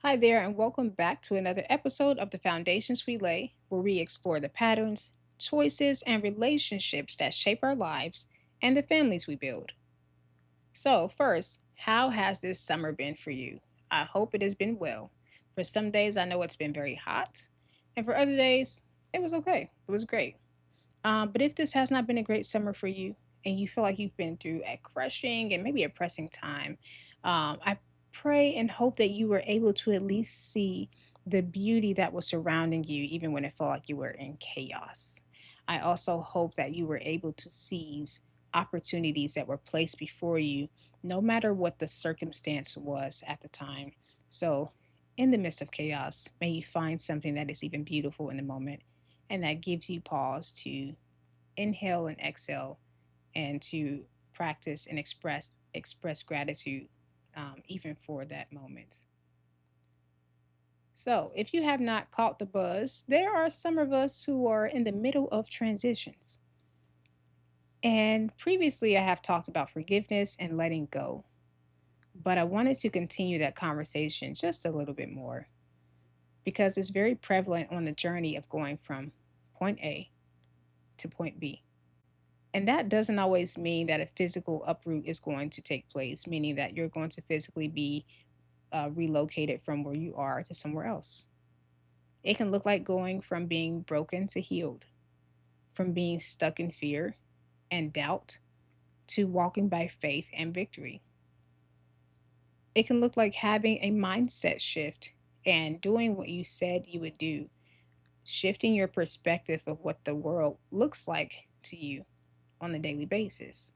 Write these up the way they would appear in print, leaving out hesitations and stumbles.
Hi there, and welcome back to another episode of The Foundations We Lay, where we explore the patterns, choices, and relationships that shape our lives and the families we build. So, first, how has this summer been for you? I hope it has been well. For some days, I know it's been very hot, and for other days, it was okay. It was great. But if this has not been a great summer for you, and you feel like you've been through a crushing and maybe a pressing time, I pray and hope that you were able to at least see the beauty that was surrounding you, even when it felt like you were in chaos. I also hope that you were able to seize opportunities that were placed before you, no matter what the circumstance was at the time. So, in the midst of chaos, may you find something that is even beautiful in the moment and that gives you pause to inhale and exhale and to practice and express gratitude even for that moment. So, if you have not caught the buzz, there are some of us who are in the middle of transitions. And previously, I have talked about forgiveness and letting go, but I wanted to continue that conversation just a little bit more because it's very prevalent on the journey of going from point A to point B. And that doesn't always mean that a physical uproot is going to take place, meaning that you're going to physically be relocated from where you are to somewhere else. It can look like going from being broken to healed, from being stuck in fear and doubt to walking by faith and victory. It can look like having a mindset shift and doing what you said you would do, shifting your perspective of what the world looks like to you on a daily basis.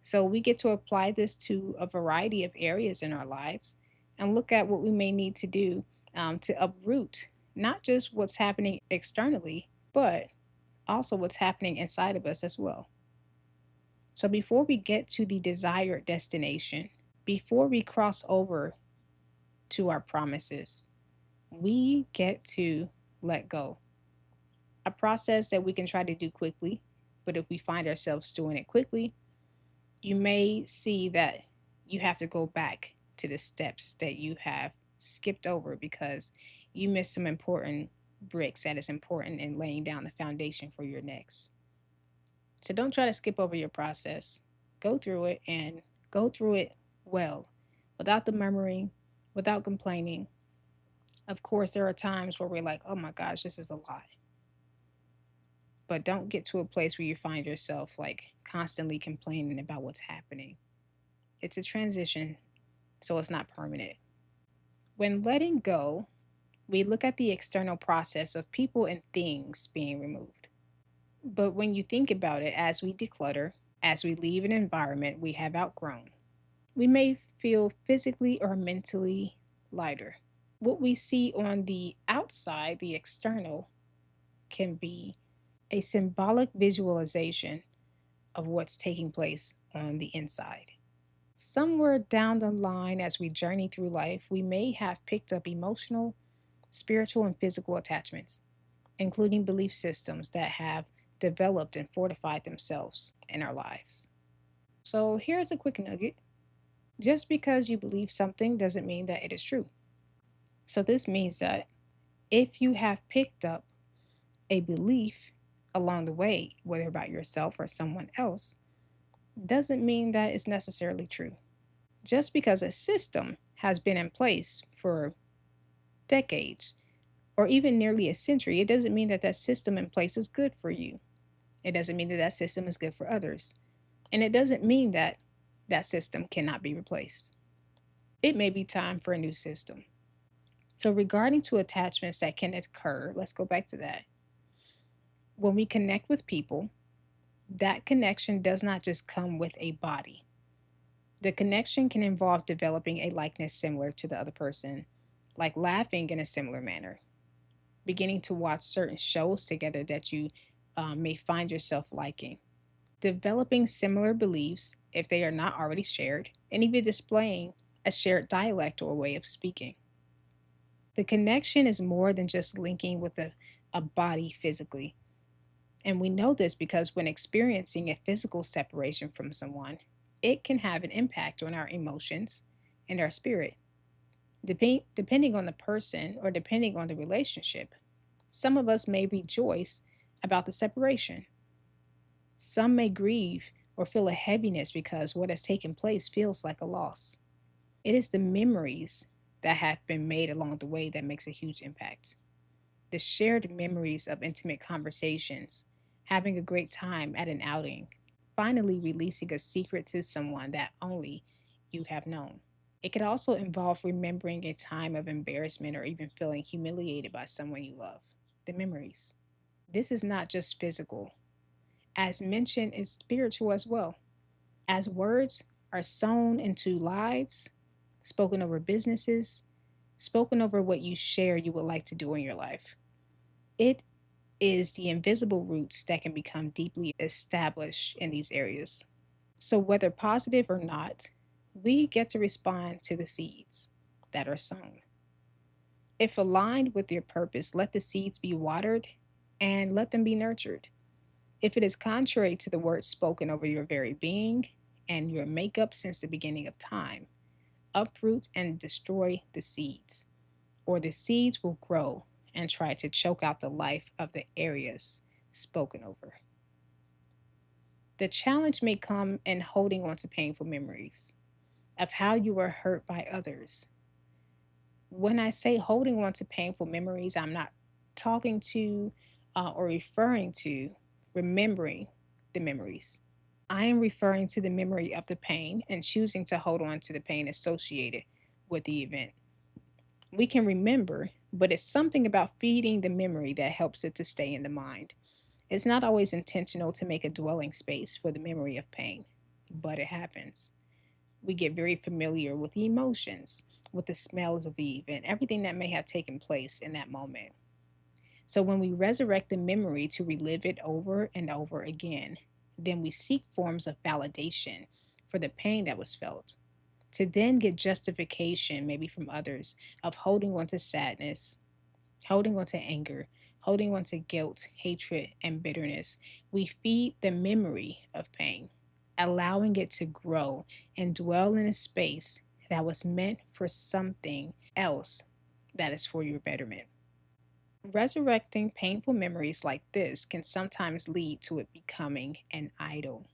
So we get to apply this to a variety of areas in our lives and look at what we may need to do to uproot not just what's happening externally, but also what's happening inside of us as well. So before we get to the desired destination, before we cross over to our promises, we get to let go. A process that we can try to do quickly, but if we find ourselves doing it quickly, you may see that you have to go back to the steps that you have skipped over because you missed some important bricks that is important in laying down the foundation for your next. So don't try to skip over your process. Go through it and go through it well, without the murmuring, without complaining. Of course, there are times where we're like, oh my gosh, this is a lot. But don't get to a place where you find yourself like constantly complaining about what's happening. It's a transition, so it's not permanent. When letting go, we look at the external process of people and things being removed. But when you think about it, as we declutter, as we leave an environment we have outgrown, we may feel physically or mentally lighter. What we see on the outside, the external, can be a symbolic visualization of what's taking place on the inside. Somewhere down the line, as we journey through life, we may have picked up emotional, spiritual, and physical attachments, including belief systems that have developed and fortified themselves in our lives. So, here's a quick nugget: just because you believe something doesn't mean that it is true. So, this means that if you have picked up a belief along the way, whether about yourself or someone else, doesn't mean that it's necessarily true. Just because a system has been in place for decades or even nearly a century, it doesn't mean that that system in place is good for you. It doesn't mean that that system is good for others. And it doesn't mean that that system cannot be replaced. It may be time for a new system. So, regarding to attachments that can occur, let's go back to that. When we connect with people, that connection does not just come with a body. The connection can involve developing a likeness similar to the other person, like laughing in a similar manner, beginning to watch certain shows together that you may find yourself liking, developing similar beliefs if they are not already shared, and even displaying a shared dialect or way of speaking. The connection is more than just linking with a body physically. And we know this because when experiencing a physical separation from someone, it can have an impact on our emotions and our spirit. Depending on the person or depending on the relationship, some of us may rejoice about the separation. Some may grieve or feel a heaviness because what has taken place feels like a loss. It is the memories that have been made along the way that makes a huge impact. The shared memories of intimate conversations, having a great time at an outing, finally releasing a secret to someone that only you have known. It could also involve remembering a time of embarrassment or even feeling humiliated by someone you love. The memories. This is not just physical. As mentioned, it's spiritual as well. As words are sown into lives, spoken over businesses, spoken over what you share you would like to do in your life. It is the invisible roots that can become deeply established in these areas. So, whether positive or not, we get to respond to the seeds that are sown. If aligned with your purpose, let the seeds be watered and let them be nurtured. If it is contrary to the words spoken over your very being and your makeup since the beginning of time, uproot and destroy the seeds, or the seeds will grow and try to choke out the life of the areas spoken over. The challenge may come in holding on to painful memories of how you were hurt by others. When I say holding on to painful memories, I'm not talking to or referring to remembering the memories. I am referring to the memory of the pain and choosing to hold on to the pain associated with the event. We can remember, but it's something about feeding the memory that helps it to stay in the mind. It's not always intentional to make a dwelling space for the memory of pain, but it happens. We get very familiar with the emotions, with the smells of the event, everything that may have taken place in that moment. So when we resurrect the memory to relive it over and over again, then we seek forms of validation for the pain that was felt, to then get justification, maybe from others, of holding on to sadness, holding on to anger, holding on to guilt, hatred, and bitterness. We feed the memory of pain, allowing it to grow and dwell in a space that was meant for something else that is for your betterment. Resurrecting painful memories like this can sometimes lead to it becoming an idol.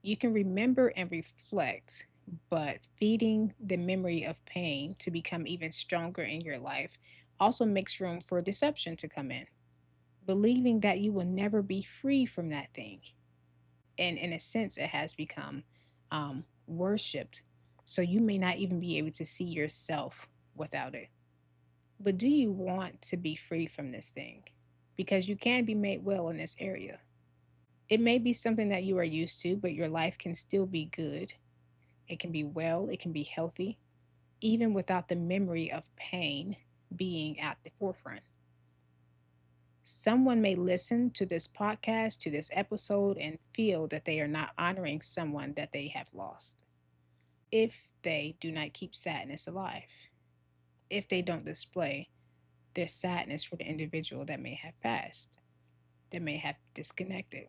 You can remember and reflect, but feeding the memory of pain to become even stronger in your life also makes room for deception to come in, believing that you will never be free from that thing. And in a sense, it has become worshiped. So you may not even be able to see yourself without it. But do you want to be free from this thing? Because you can be made well in this area. It may be something that you are used to, but your life can still be good. It can be well, it can be healthy, even without the memory of pain being at the forefront. Someone may listen to this podcast, to this episode, and feel that they are not honoring someone that they have lost if they do not keep sadness alive, if they don't display their sadness for the individual that may have passed, that may have disconnected.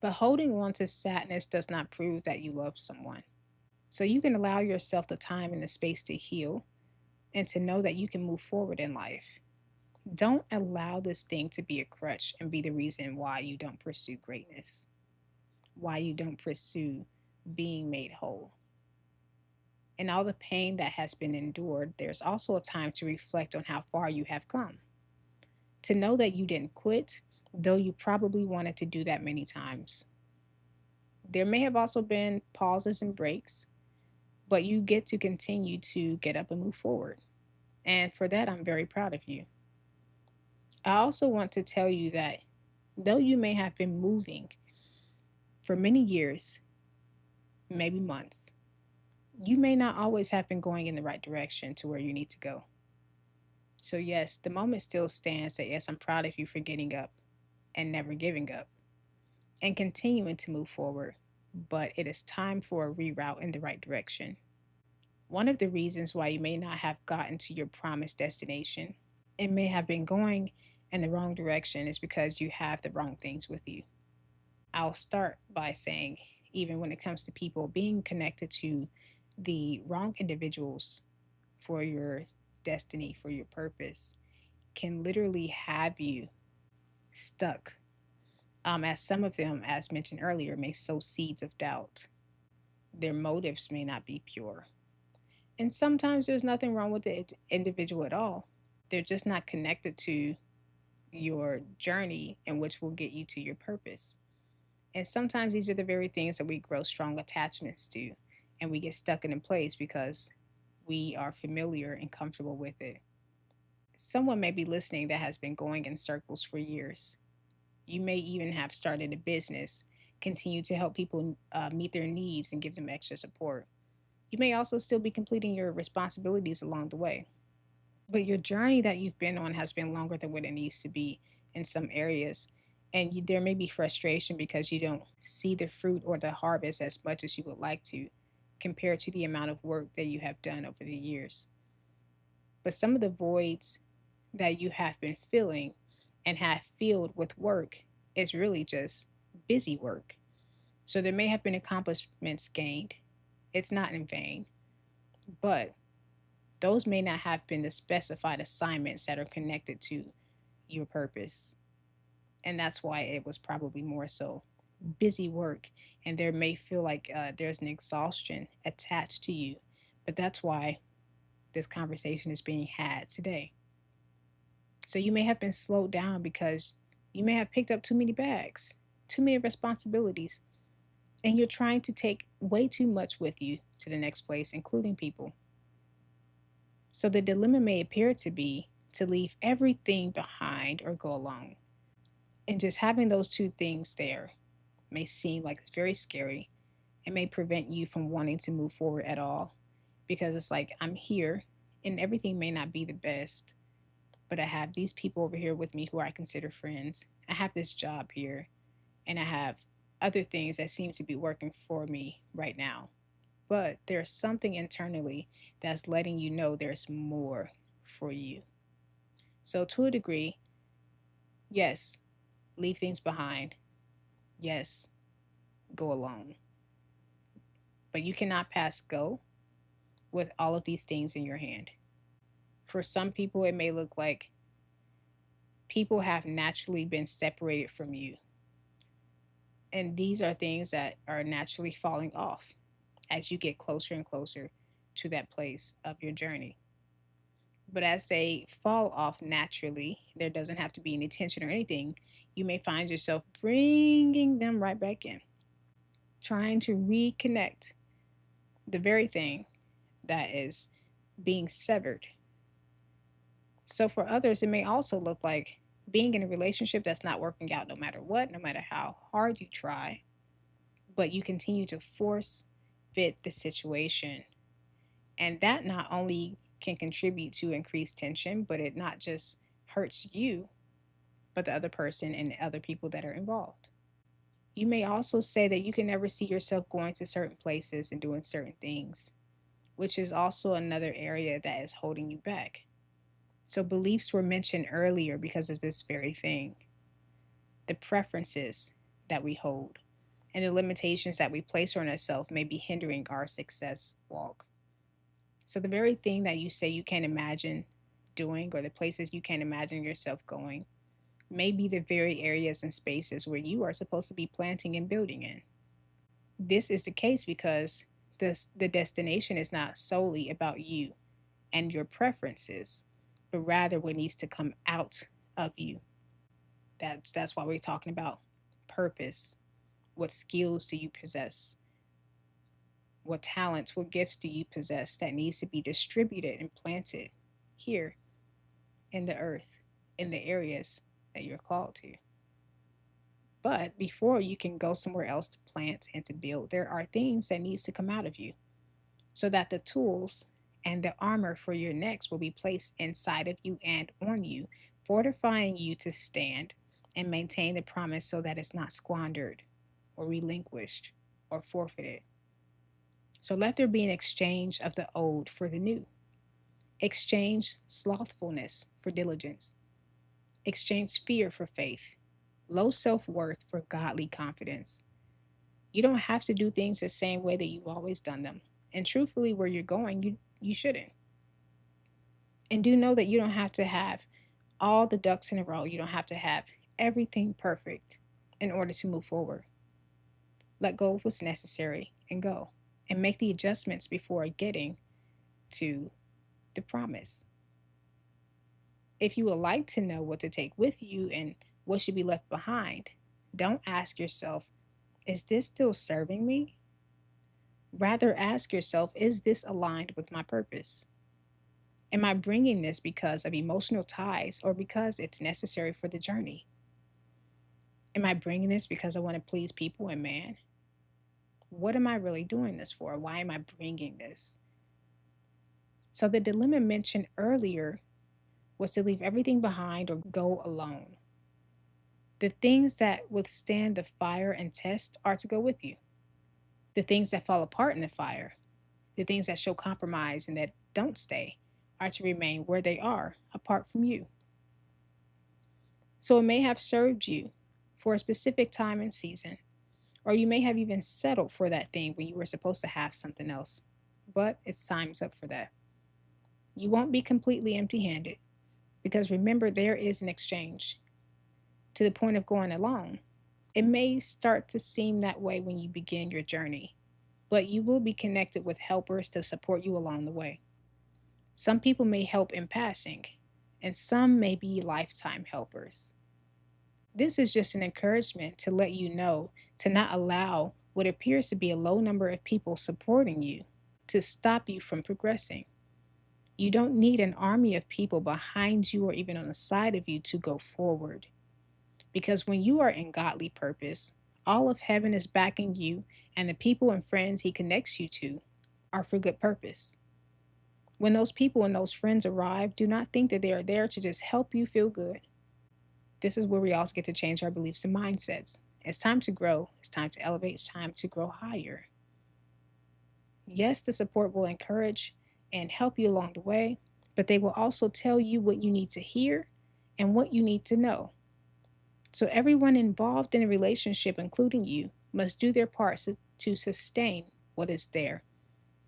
But holding on to sadness does not prove that you love someone. So you can allow yourself the time and the space to heal and to know that you can move forward in life. Don't allow this thing to be a crutch and be the reason why you don't pursue greatness, why you don't pursue being made whole. In all the pain that has been endured, there's also a time to reflect on how far you have come. To know that you didn't quit, though you probably wanted to do that many times. There may have also been pauses and breaks, but you get to continue to get up and move forward. And for that, I'm very proud of you. I also want to tell you that though you may have been moving for many years, maybe months, you may not always have been going in the right direction to where you need to go. So, yes, the moment still stands that, yes, I'm proud of you for getting up and never giving up and continuing to move forward. But it is time for a reroute in the right direction. One of the reasons why you may not have gotten to your promised destination and may have been going in the wrong direction is because you have the wrong things with you. I'll start by saying, even when it comes to people being connected to the wrong individuals, for your destiny, for your purpose, can literally have you stuck. As some of them, as mentioned earlier, may sow seeds of doubt. Their motives may not be pure. And sometimes there's nothing wrong with the individual at all. They're just not connected to your journey, and which will get you to your purpose. And sometimes these are the very things that we grow strong attachments to, and we get stuck in a place because we are familiar and comfortable with it. Someone may be listening that has been going in circles for years. You may even have started a business, continue to help people meet their needs and give them extra support. You may also still be completing your responsibilities along the way. But your journey that you've been on has been longer than what it needs to be in some areas. And there may be frustration because you don't see the fruit or the harvest as much as you would like to, compared to the amount of work that you have done over the years. But some of the voids that you have been filling and have filled with work is really just busy work. So there may have been accomplishments gained. It's not in vain, but those may not have been the specified assignments that are connected to your purpose. And that's why it was probably more so busy work. And there may feel like there's an exhaustion attached to you. But that's why this conversation is being had today. So you may have been slowed down because you may have picked up too many bags, too many responsibilities, and you're trying to take way too much with you to the next place, including people. So the dilemma may appear to be to leave everything behind or go alone. And just having those two things there may seem like it's very scary and may prevent you from wanting to move forward at all, because it's like, I'm here and everything may not be the best, but I have these people over here with me who I consider friends. I have this job here, and I have other things that seem to be working for me right now. But there's something internally that's letting you know there's more for you. So, to a degree, yes, leave things behind. Yes, go alone. But you cannot pass go with all of these things in your hand. For some people, it may look like people have naturally been separated from you. And these are things that are naturally falling off as you get closer and closer to that place of your journey. But as they fall off naturally, there doesn't have to be any tension or anything. You may find yourself bringing them right back in, trying to reconnect the very thing that is being severed. So for others, it may also look like being in a relationship that's not working out no matter what, no matter how hard you try, but you continue to force fit the situation. And that not only can contribute to increased tension, but it not just hurts you, but the other person and the other people that are involved. You may also say that you can never see yourself going to certain places and doing certain things, which is also another area that is holding you back. So, beliefs were mentioned earlier because of this very thing. The preferences that we hold and the limitations that we place on ourselves may be hindering our success walk. So, the very thing that you say you can't imagine doing, or the places you can't imagine yourself going, may be the very areas and spaces where you are supposed to be planting and building in. This is the case because the destination is not solely about you and your preferences, but rather what needs to come out of you. That's why we're talking about purpose. What skills do you possess? What talents, what gifts do you possess that needs to be distributed and planted here in the earth, in the areas that you're called to? But before you can go somewhere else to plant and to build, there are things that needs to come out of you so that the tools and the armor for your next will be placed inside of you and on you, fortifying you to stand and maintain the promise so that it's not squandered or relinquished or forfeited. So let there be an exchange of the old for the new. Exchange slothfulness for diligence. Exchange fear for faith. Low self worth for godly confidence. You don't have to do things the same way that you've always done them. And truthfully, where you're going, you shouldn't. And do know that you don't have to have all the ducks in a row. You don't have to have everything perfect in order to move forward. Let go of what's necessary and go. And make the adjustments before getting to the promise. If you would like to know what to take with you and what should be left behind, don't ask yourself, is this still serving me? Rather, ask yourself, is this aligned with my purpose? Am I bringing this because of emotional ties or because it's necessary for the journey? Am I bringing this because I want to please people and man? What am I really doing this for? Why am I bringing this? So, the dilemma mentioned earlier was to leave everything behind or go alone. The things that withstand the fire and test are to go with you. The things that fall apart in the fire, the things that show compromise and that don't stay, are to remain where they are, apart from you. So it may have served you for a specific time and season, or you may have even settled for that thing when you were supposed to have something else. But it's time's up for that. You won't be completely empty handed, because remember, there is an exchange to the point of going alone. It may start to seem that way when you begin your journey, but you will be connected with helpers to support you along the way. Some people may help in passing, and some may be lifetime helpers. This is just an encouragement to let you know to not allow what appears to be a low number of people supporting you to stop you from progressing. You don't need an army of people behind you or even on the side of you to go forward. Because when you are in godly purpose, all of heaven is backing you, and the people and friends he connects you to are for good purpose. When those people and those friends arrive, do not think that they are there to just help you feel good. This is where we also get to change our beliefs and mindsets. It's time to grow. It's time to elevate. It's time to grow higher. Yes, the support will encourage and help you along the way, but they will also tell you what you need to hear and what you need to know. So everyone involved in a relationship, including you, must do their parts to sustain what is there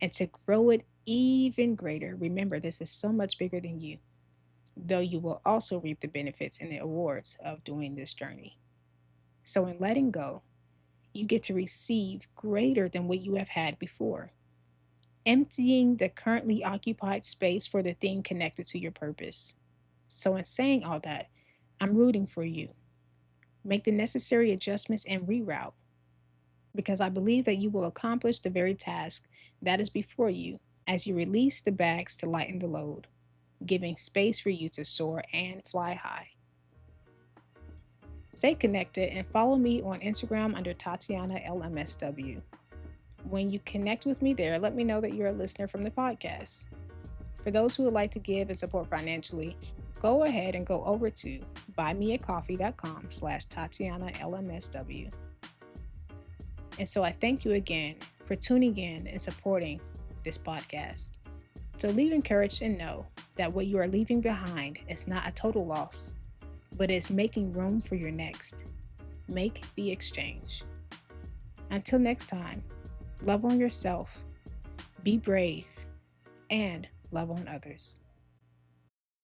and to grow it even greater. Remember, this is so much bigger than you, though you will also reap the benefits and the awards of doing this journey. So in letting go, you get to receive greater than what you have had before, emptying the currently occupied space for the thing connected to your purpose. So in saying all that, I'm rooting for you. Make the necessary adjustments and reroute, because I believe that you will accomplish the very task that is before you as you release the bags to lighten the load, giving space for you to soar and fly high. Stay connected and follow me on Instagram under Tatiana LMSW. When you connect with me there, let me know that you're a listener from the podcast. For those who would like to give and support financially, go ahead and go over to buymeacoffee.com/Tatiana LMSW. And so I thank you again for tuning in and supporting this podcast. So leave encouraged and know that what you are leaving behind is not a total loss, but is making room for your next. Make the exchange. Until next time, love on yourself, be brave, and love on others.